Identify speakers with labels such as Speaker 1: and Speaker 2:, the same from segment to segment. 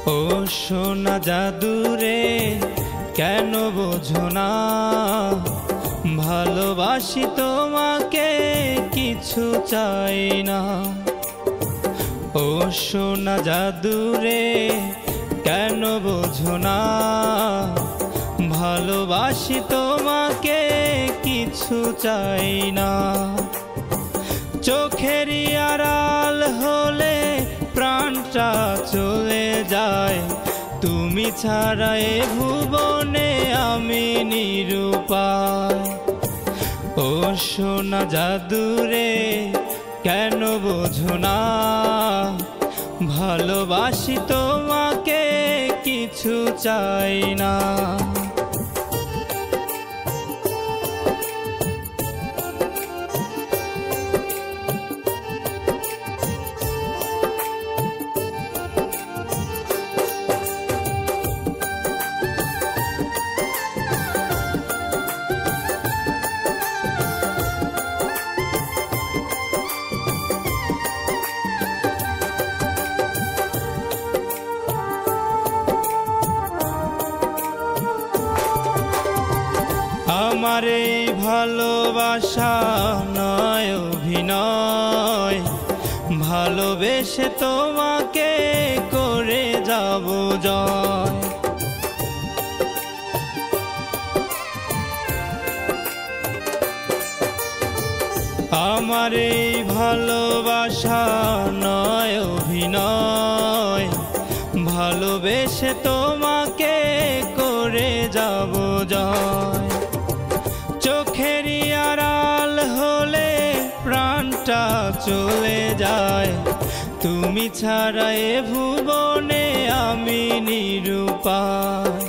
Speaker 1: ও সোনা জাদুরে কেন বোঝো না, ভালোবাসি তোমাকে কিছু চাই না। ও সোনা জাদুরে কেন বোঝো না, ভালোবাসি তোমাকে কিছু চাই না। চোখেরই আড়াল হলে প্রাণটা চলে যায়, তুমি ছাড়া এ ভুবনে আমি নিরুপায়। ও সোনা জাদুরে কেন বোঝো না, ভালোবাসি তোমাকে কিছু চাই না। আমার এই ভালোবাসা নয় অভিনয়, ভালোবেসে তোমাকে করে যাব জয়। আমার এই ভালোবাসা নয় অভিনয়, ভালোবেসে তোমাকে করে যাব জয়। চোখেরই আড়াল হলে প্রাণটা চলে যায়, তুমি ছাড়া এ ভুবনে আমি নিরুপায়।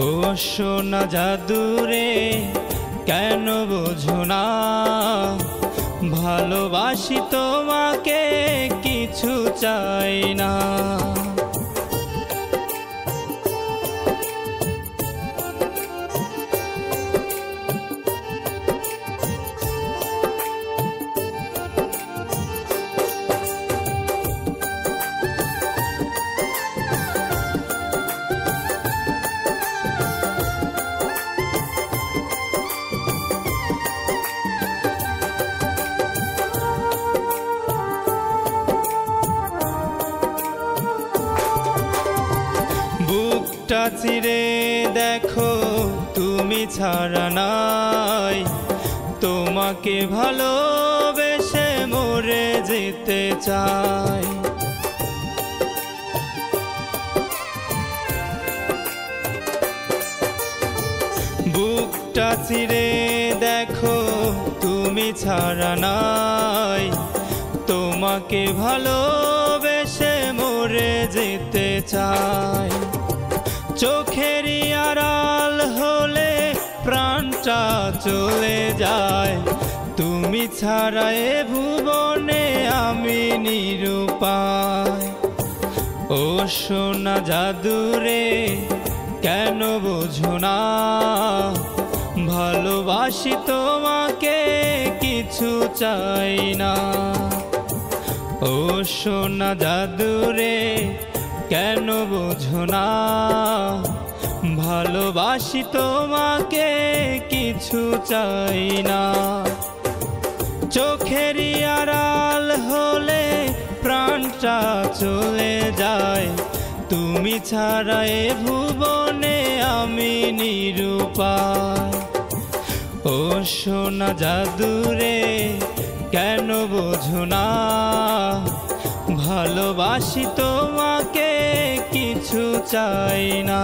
Speaker 1: ও সোনা জাদুরে কেন বোঝো না, ভালোবাসি তোমাকে কিছু চাই না। বুকটা চিরে দেখো তুমি ছাড়া নাই, তোমাকে ভালোবেসে মরে যেতে চাই। বুকটা চিরে দেখো তুমি ছাড়া নাই, তোমাকে ভালোবেসে মরে যেতে চাই। চোখেরই আড়াল হলে প্রাণটা চলে যায়, তুমি ছাড়া এ ভুবনে আমি নিরুপায়। ও সোনা জাদুরে কেন বোঝো না, ভালোবাসি তোমাকে কিছু চাই না। ও সোনা জাদুরে কেন বোঝো না, ভালোবাসি তোমাকে কিছু চাই না। চোখেরই আড়াল হলে প্রাণটা চলে যায়, তুমি ছাড়া এ ভুবনে আমি নিরুপায়। ও সোনা জাদুরে কেন বোঝো না, ভালোবাসি তোমাকে কিছু চাই না।